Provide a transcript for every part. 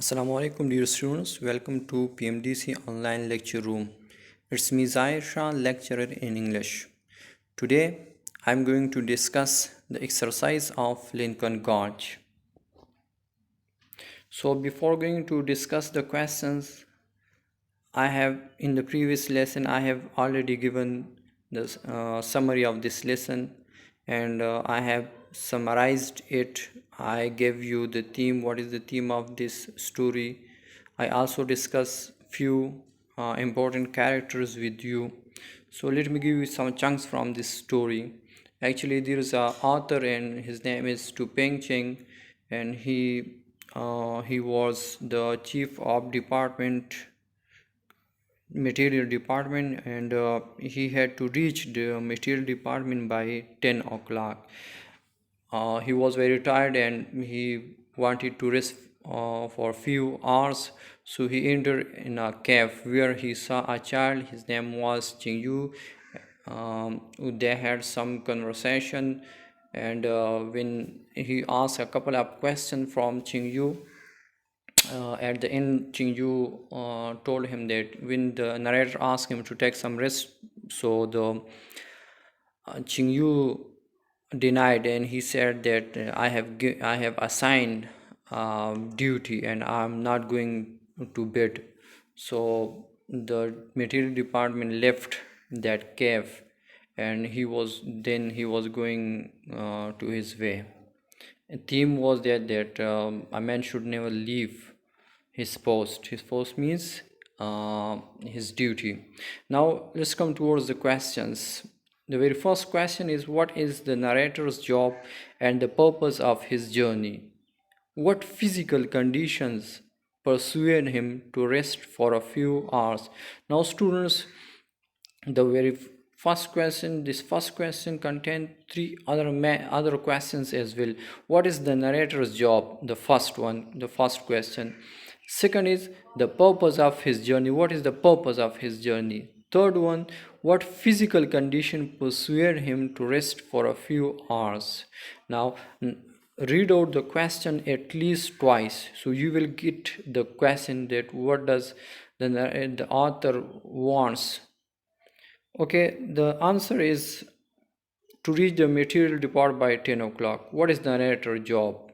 Assalamu alaikum dear students, welcome to PMDC online lecture room. It's me Zahir Shah, lecturer in English. Today I'm going to discuss the exercise of Lingkuan Gorge. So before going to discuss the questions, I have in the previous lesson I have already given the summary of this lesson, and I have summarized it. I gave you the theme, what is the theme of this story. I also discuss few important characters with you. So let me give you some chunks from this story. Actually, there is a author and his name is Tu Peng Cheng, and he was the chief of department material department, and he had to reach the material department by 10 o'clock. He was very tired and he wanted to rest for a few hours, so he entered in a cave where he saw a child. His name was Ching Yu. They had some conversation, and when he asked a couple of questions from Ching Yu, at the end, Yu told him that when the narrator asked him to take some rest, so the Yu denied, and he said that I have assigned duty and I'm not going to bed. So the material department left that cave, and he was going to his way. A theme was that a man should never leave his post. His post means his duty. Now let's come towards the questions. The very first question is, what is the narrator's job and the purpose of his journey? What physical conditions persuade him to rest for a few hours? Now students, the very first question contains three other questions as well. What is the narrator's job? The first question. Second is the purpose of his journey. What is the purpose of his journey? Third one, what physical condition persuade him to rest for a few hours? Now read out the question at least twice, so you will get the question that what does the author wants. Okay, the answer is to reach the material department by 10 o'clock. What is the narrator's job?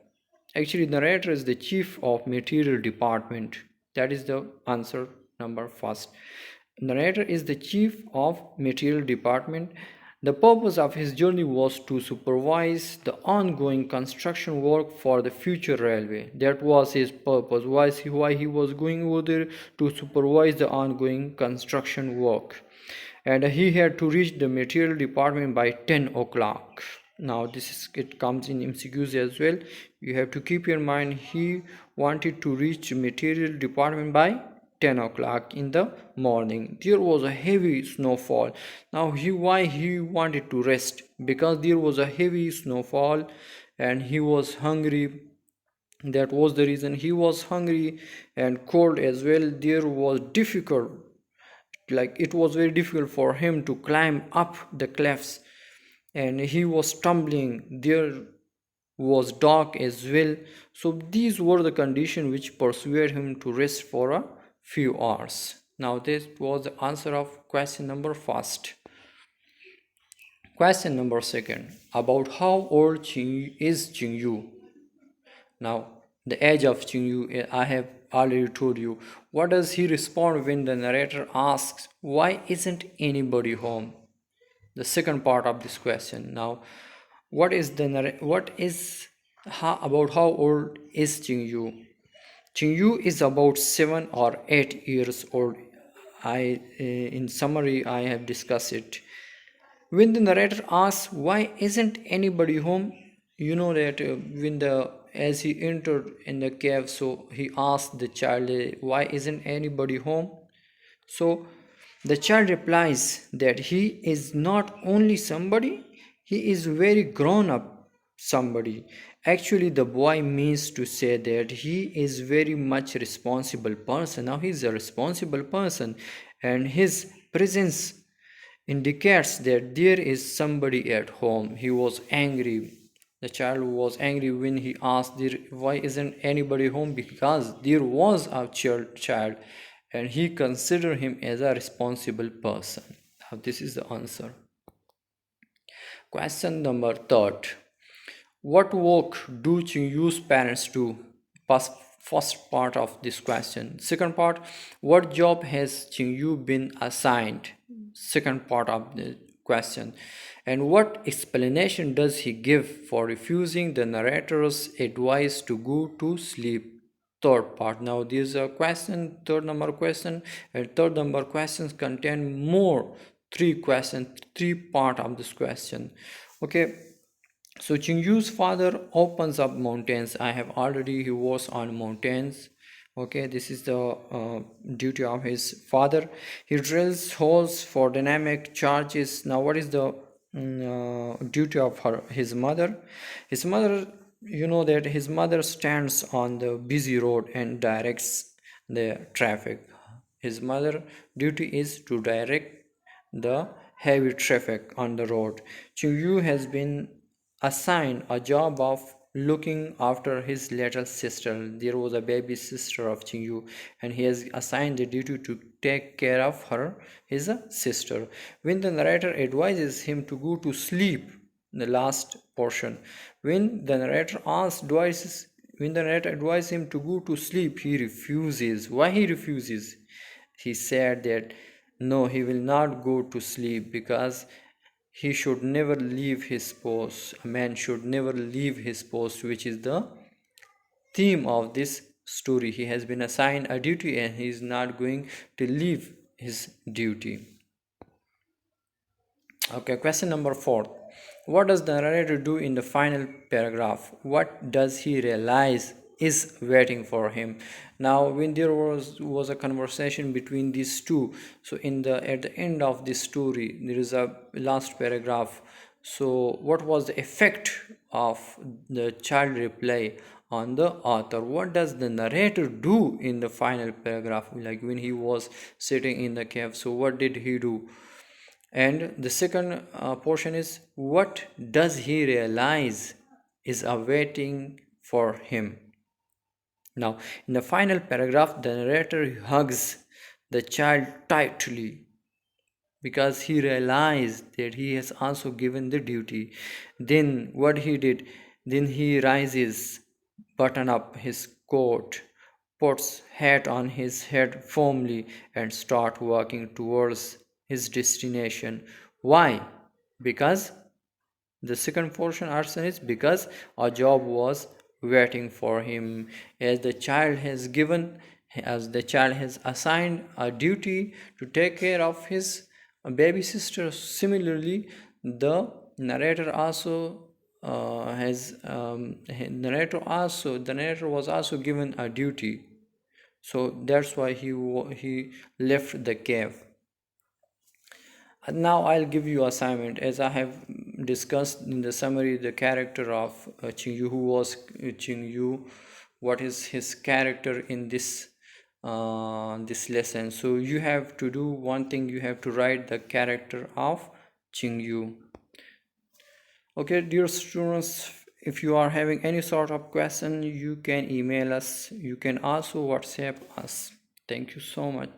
Actually, the narrator is the chief of material department. That is the answer number first. Narrator is the chief of material department. The purpose of his journey was to supervise the ongoing construction work for the future railway. That was his purpose. Why he was going over there? To supervise the ongoing construction work. And he had to reach the material department by 10 o'clock. Now it comes in MCQs as well. You have to keep in mind he wanted to reach material department by 10 o'clock in the morning. There was a heavy snowfall. Now why he wanted to rest? Because there was a heavy snowfall and he was hungry. That was the reason he was hungry and cold as well. There was difficult, like it was very difficult for him to climb up the cliffs, and he was stumbling. There was dark as well. So these were the conditions which persuaded him to rest for a few hours. Now this was the answer of question number first. Question number second, about how old is Ching Yu? Now the age of Ching Yu, I have already told you. What does he respond when the narrator asks, why isn't anybody home? The second part of this question. Now, about how old is Ching Yu? Ching Yu is about 7 or 8 years old. In summary, I have discussed it. When the narrator asks, why isn't anybody home? You know that as he entered in the cave, so he asked the child, why isn't anybody home? So the child replies that he is not only somebody, he is very grown up somebody. Actually, the boy means to say that he is very much responsible person. Now he is a responsible person, and his presence indicates that there is somebody at home. He was angry. The child was angry when he asked, why isn't anybody home? Because there was a child and he considered him as a responsible person. Now, this is the answer. Question number third. What work do Chingyu's parents do? First part of this question. Second part, what job has Chingyu been assigned? Second part of the question. And what explanation does he give for refusing the narrator's advice to go to sleep? Third part. Now this question, third number question, and third number questions contain more three questions, three part of this question. Okay. So Chingyu's father opens up mountains. I have already, he was on mountains. Okay, this is the duty of his father. He drills holes for dynamic charges. Now what is the duty of his mother? His mother, you know that his mother stands on the busy road and directs the traffic. His mother duty is to direct the heavy traffic on the road. Chingyu has been assigned a job of looking after his little sister. There was a baby sister of Chingyu, and he has assigned the duty to take care of her, his sister. When the narrator advises him to go to sleep, the last portion, when the narrator advises him to go to sleep, he refuses. Why he refuses? He said that no, he will not go to sleep because he should never leave his post. A man should never leave his post, which is the theme of this story. He has been assigned a duty and he is not going to leave his duty. Okay, question number 4. What does the narrator do in the final paragraph? What does he realize is waiting for him? Now when there was a conversation between these two, so at the end of this story there is a last paragraph. So what was the effect of the child reply on the author? What does the narrator do in the final paragraph, like when he was sitting in the cave? So what did he do? And the second portion is, what does he realize is awaiting for him? Now, in the final paragraph, the narrator hugs the child tightly because he realized that he has also given the duty. Then what he did? Then he rises, button up his coat, puts hat on his head firmly, and start walking towards his destination. Why? Because the second portion answer is because a job was waiting for him. As the child has assigned a duty to take care of his baby sister. Similarly, the narrator also the narrator was also given a duty. So that's why he left the cave. Now I'll give you assignment. As I have discussed in the summary the character of Qingyu, who was Qingyu, what is his character in this lesson. So you have to do one thing, you have to write the character of Qingyu. Okay, dear students, if you are having any sort of question, you can email us, you can also WhatsApp us. Thank you so much.